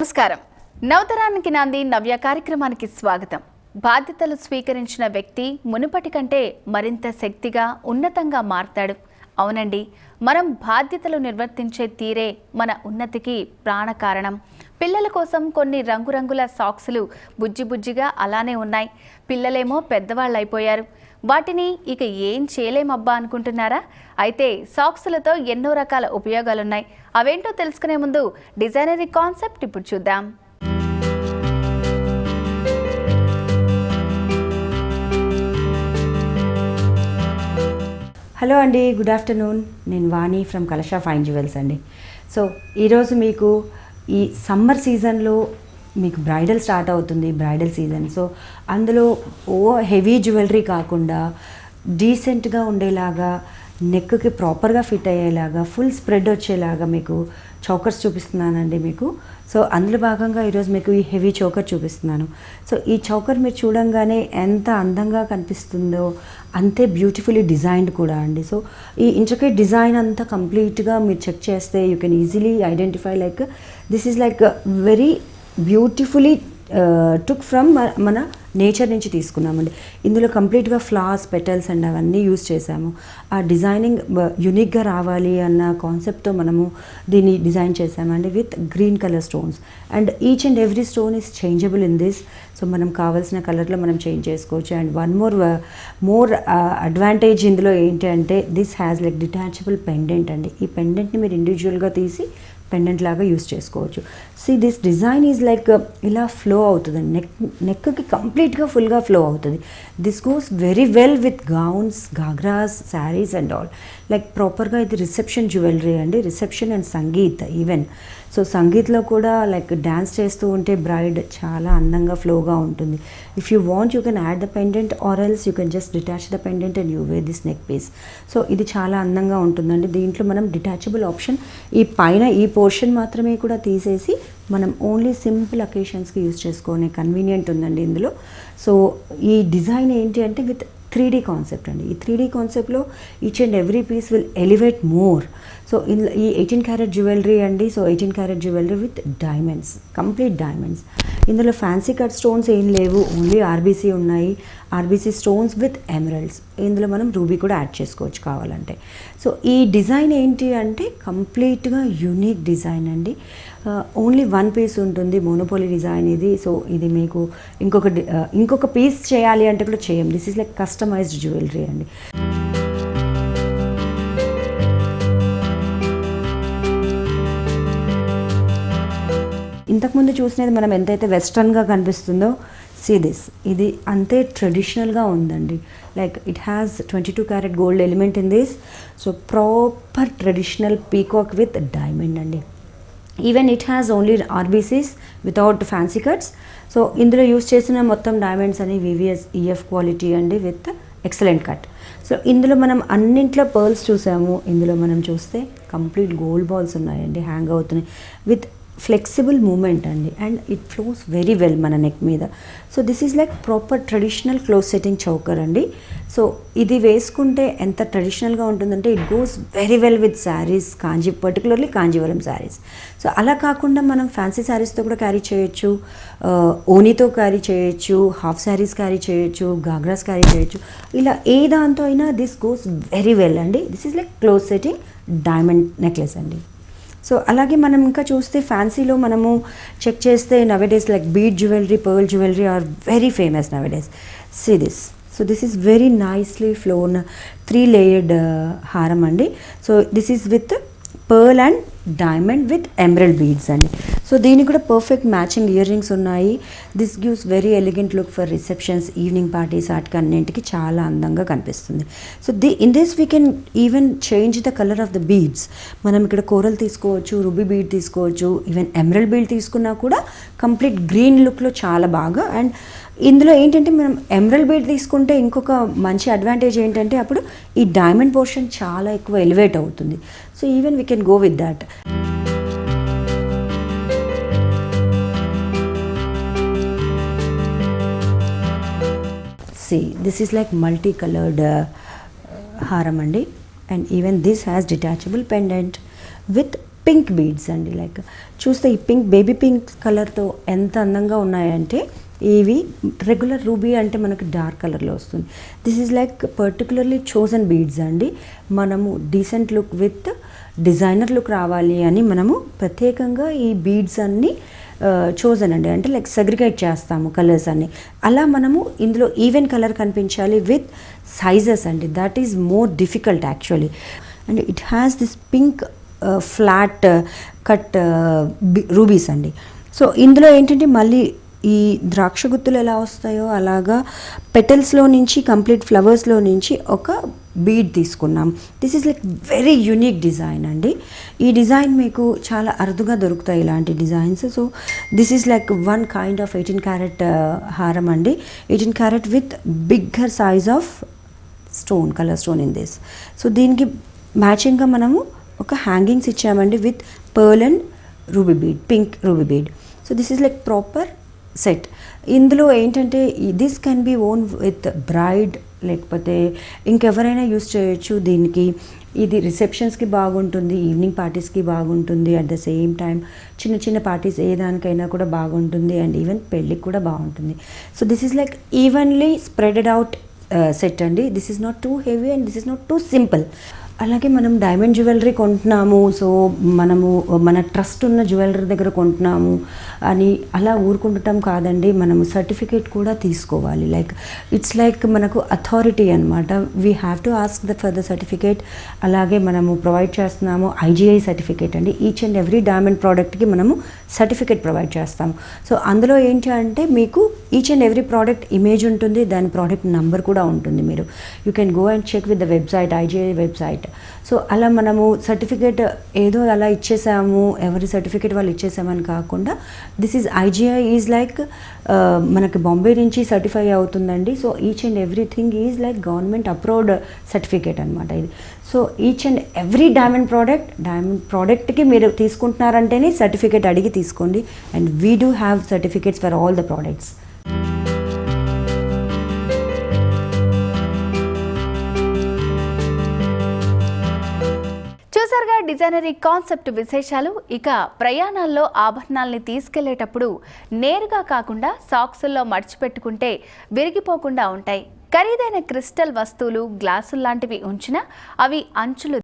నమస్కారం. నవతరానికి నాంది నవ్య కార్యక్రమానికి స్వాగతం. బాధ్యతలు స్వీకరించిన వ్యక్తి మునుపటి కంటే మరింత శక్తిగా ఉన్నతంగా మారతాడు. అవునండి, మనం బాధ్యతలు నిర్వర్తించే తీరే మన ఉన్నతికి ప్రాణ కారణం. పిల్లల కోసం కొన్ని రంగురంగుల సాక్సులు బుజ్జిబుజ్జిగా అలానే ఉన్నాయి. పిల్లలేమో పెద్దవాళ్ళు అయిపోయారు. వాటిని ఇక ఏం చేయలేమబ్బా అనుకుంటున్నారా? అయితే సాక్సులతో ఎన్నో రకాల ఉపయోగాలున్నాయి. అవేంటో తెలుసుకునే ముందు డిజైనరీ కాన్సెప్ట్ ఇప్పుడు చూద్దాం. హలో అండి, గుడ్ ఆఫ్టర్నూన్. నేను వాణి ఫ్రమ్ కలషా ఫైన్ జ్యువెల్స్ అండి. సో ఈరోజు మీకు ఈ సమ్మర్ సీజన్లో మీకు బ్రైడల్ స్టార్ట్ అవుతుంది, బ్రైడల్ సీజన్. సో అందులో హెవీ జ్యువెలరీ కాకుండా డీసెంట్గా ఉండేలాగా, నెక్కి ప్రాపర్గా ఫిట్ అయ్యేలాగా, ఫుల్ స్ప్రెడ్ వచ్చేలాగా మీకు చౌకర్స్ చూపిస్తున్నానండి మీకు. సో అందులో భాగంగా ఈరోజు మీకు ఈ హెవీ చౌకర్ చూపిస్తున్నాను. సో ఈ చౌకర్ మీరు చూడంగానే ఎంత అందంగా కనిపిస్తుందో అంతే బ్యూటిఫుల్లీ డిజైన్డ్ కూడా అండి. సో ఈ ఇంట్రికేట్ డిజైన్ అంతా కంప్లీట్గా మీరు చెక్ చేస్తే you can easily identify like this is like very beautifully took from మన నేచర్ నుంచి తీసుకున్నామండి. ఇందులో కంప్లీట్గా ఫ్లవర్స్, పెటల్స్ అండ్ అవన్నీ యూజ్ చేసాము. ఆ డిజైనింగ్ యునిక్గా రావాలి అన్న కాన్సెప్ట్తో మనము దీన్ని డిజైన్ చేసామండి with green colour stones. And each and every stone is changeable in this. So మనం కావాల్సిన కలర్లో మనం చేంజ్ చేసుకోవచ్చు. అండ్ వన్ మోర్ అడ్వాంటేజ్ ఇందులో ఏంటి అంటే this has like detachable pendant అండి. ఈ పెండెంట్ని మీరు ఇండివిజువల్గా తీసి పెండెంట్ లాగా యూస్ చేసుకోవచ్చు. See this design is like ఇలా ఫ్లో అవుతుంది, నెక్కి కంప్లీట్గా ఫుల్గా ఫ్లో అవుతుంది. This goes very well with gowns, ghagras, saris and all. Like ప్రాపర్గా ఇది రిసెప్షన్ జ్యువెలరీ అండి, reception and sangeet even. So సంగీత్లో కూడా లైక్ డ్యాన్స్ చేస్తూ ఉంటే బ్రైడ్ చాలా అందంగా ఫ్లోగా ఉంటుంది. If you want you can add the pendant or else you can just detach the pendant and you wear this neck piece. So ఇది చాలా అందంగా ఉంటుందండి. దీంట్లో మనం డిటాచబుల్ ఆప్షన్, ఈ పైన ఈ పోర్షన్ మాత్రమే కూడా తీసేసి మనం ఓన్లీ సింపుల్ అకేషన్స్కి యూజ్ చేసుకునే కన్వీనియంట్ ఉందండి ఇందులో. సో ఈ డిజైన్ ఏంటి అంటే విత్ 3D కాన్సెప్ట్ అండి. ఈ 3D కాన్సెప్ట్లో each and every piece will elevate more. So ఈ 18 క్యారెట్ జ్యువెలరీ అండి. So 18 carat jewellery with diamonds, complete diamonds. ఇందులో ఫ్యాన్సీ కట్ స్టోన్స్ ఏం లేవు, ఓన్లీ ఆర్బీసీ ఉన్నాయి. RBC stones with emeralds. ఇందులో మనం రూబీ కూడా యాడ్ చేసుకోవచ్చు కావాలంటే. సో ఈ డిజైన్ ఏంటి అంటే కంప్లీట్గా యూనిక్ డిజైన్ అండి. ఓన్లీ వన్ పీస్ ఉంటుంది, మోనోపోలీ డిజైన్ ఇది. సో ఇది మీకు ఇంకొక పీస్ చేయాలి అంటే కూడా చేయం. This is like customised jewellery అండి. ఇంతకుముందు చూసినది మనం ఎంతైతే వెస్ట్రన్గా కనిపిస్తుందో, సీ దిస్, ఇది అంతే ట్రెడిషనల్గా ఉందండి. Like it has 22 carat gold element in this. So proper traditional peacock with diamond అండి. Even it has only RBCs without fancy cuts. So ఇందులో యూస్ చేసిన మొత్తం డైమండ్స్ అని వివిఎస్ ఈఎఫ్ క్వాలిటీ అండి విత్ ఎక్సలెంట్ కట్. సో ఇందులో మనం అన్నింట్లో pearls చూసాము. ఇందులో మనం చూస్తే కంప్లీట్ గోల్డ్ బాల్స్ ఉన్నాయండి, హ్యాంగ్ అవుతున్నాయి విత్ ఫ్లెక్సిబుల్ మూమెంట్ అండి. And it flows very well మన నెక్ మీద. So this is like proper traditional close setting choker అండి. సో ఇది వేసుకుంటే ఎంత ట్రెడిషనల్గా ఉంటుందంటే it goes very well with saris, particularly Kanjeevaram saris. So అలా కాకుండా మనం ఫ్యాన్సీ శారీస్తో కూడా క్యారీ చేయొచ్చు, ఓనీతో క్యారీ చేయొచ్చు, హాఫ్ శారీస్ క్యారీ చేయొచ్చు, గాగ్రాస్ క్యారీ చేయొచ్చు. ఇలా ఏ దాంతో అయినా దిస్ గోస్ వెరీ వెల్ అండి. This is like close setting diamond necklace అండి. సో అలాగే మనం ఇంకా చూస్తే ఫ్యాన్సీలో మనము చెక్ చేస్తే nowadays like bead jewellery, pearl jewellery are very famous nowadays. See this. So this is very nicely flown 3 layered హారం అండి. So this is with pearl and diamond with emerald beads అండి. So దీనికి కూడా perfect matching earrings ఉన్నాయి. This gives very elegant look for receptions, evening parties, వాటికి అన్నింటికి చాలా అందంగా కనిపిస్తుంది. So in this we can even change the colour of the beads. మనం ఇక్కడ కోరల్ తీసుకోవచ్చు, రూబీ బీడ్ తీసుకోవచ్చు, ఈవెన్ ఎమరల్డ్ బీడ్ తీసుకున్నా కూడా కంప్లీట్ గ్రీన్ లుక్లో చాలా బాగా. అండ్ ఇందులో ఏంటంటే మనం ఎమరల్డ్ బీడ్ తీసుకుంటే ఇంకొక మంచి అడ్వాంటేజ్ ఏంటంటే అప్పుడు ఈ డైమండ్ పోర్షన్ చాలా ఎక్కువ ఎలివేట్ అవుతుంది. So even we can go with that. See, this is like multicolored haram andi, and even this has detachable pendant with pink beads అండి. లైక్ చూస్తే ఈ పింక్ బేబీ పింక్ కలర్తో ఎంత అందంగా ఉన్నాయంటే ఇవి రెగ్యులర్ రూబీ అంటే మనకు డార్క్ కలర్లో వస్తుంది. This is like particularly chosen beads అండి. మనము decent look with designer look రావాలి అని మనము ప్రత్యేకంగా ఈ బీడ్స్ అన్నీ చోజన్ అండి, అంటే లైక్ సెగ్రిగేట్ చేస్తాము కలర్స్ అన్ని. అలా మనము ఇందులో ఈవెన్ కలర్ కనిపించాలి విత్ సైజెస్ అండి. That is more difficult actually. And it has this pink flat cut rubies అండి. సో ఇందులో ఏంటంటే మళ్ళీ ఈ ద్రాక్ష గుత్తులు ఎలా వస్తాయో అలాగా పెటల్స్లో నుంచి కంప్లీట్ ఫ్లవర్స్లో నుంచి ఒక బీడ్ తీసుకున్నాం. This is like very unique design అండి. ఈ డిజైన్ మీకు చాలా అరుదుగా దొరుకుతాయి ఇలాంటి designs. So this is like one kind of 18 carrot హారం అండి. 18 carrot with bigger size of stone, colour stone in this. So దీనికి మ్యాచింగ్గా మనము ఒక హ్యాంగింగ్స్ ఇచ్చామండి with pearl and ruby bead, pink ruby bead. So this is like proper set. ఇందులో ఏంటంటే this can be own with braid, లేకపోతే ఇంకెవరైనా use చేయొచ్చు దీనికి. ఇది రిసెప్షన్స్కి బాగుంటుంది, ఈవినింగ్ పార్టీస్కి బాగుంటుంది, అట్ ద సేమ్ టైం చిన్న చిన్న పార్టీస్ ఏ దానికైనా కూడా బాగుంటుంది, అండ్ ఈవెన్ పెళ్ళికి కూడా బాగుంటుంది. So this is like evenly spreaded out set అండి. This is not too heavy and this is not too simple. అలాగే మనం డైమండ్ జ్యువెలరీ కొంటున్నాము, సో మనము మన ట్రస్ట్ ఉన్న జ్యువెలరీ దగ్గర కొంటున్నాము అని అలా ఊరుకుండటం కాదండి. మనము సర్టిఫికేట్ కూడా తీసుకోవాలి. లైక్ ఇట్స్ లైక్ మనకు అథారిటీ అనమాట. We have to ask for the certificate. అలాగే మనము ప్రొవైడ్ చేస్తున్నాము IGI సర్టిఫికేట్ అండి. ఈచ్ అండ్ ఎవ్రీ డైమండ్ ప్రోడక్ట్కి మనము సర్టిఫికేట్ ప్రొవైడ్ చేస్తాము. సో అందులో ఏంటి అంటే మీకు each and every product image ఉంటుంది, దాని ప్రోడక్ట్ నెంబర్ కూడా ఉంటుంది. మీరు you can go and check with the website, IGI website. So అలా మనము సర్టిఫికేట్ ఏదో అలా ఇచ్చేసాము, ఎవరి సర్టిఫికేట్ వాళ్ళు ఇచ్చేసామని కాకుండా this is IGI is like మనకి బాంబే నుంచి సర్టిఫై అవుతుందండి. So each and everything is like government approved certificate అనమాట ఇది. So each and every diamond ప్రోడక్ట్కి మీరు తీసుకుంటున్నారంటేనే సర్టిఫికేట్ అడిగి తీసుకోండి. And we do have certificates for all the products. చూసారుగా డిజైనరీ కాన్సెప్ట్ విశేషాలు. ఇక ప్రయాణాల్లో ఆభరణాలని తీసుకెళ్లేటప్పుడు నేరుగా కాకుండా సాక్సుల్లో మడిచిపెట్టుకుంటే విరిగిపోకుండా ఉంటాయి. ఖరీదైన క్రిస్టల్ వస్తువులు, గ్లాసుల్లాంటివి ఉంచినా అవి అంచులు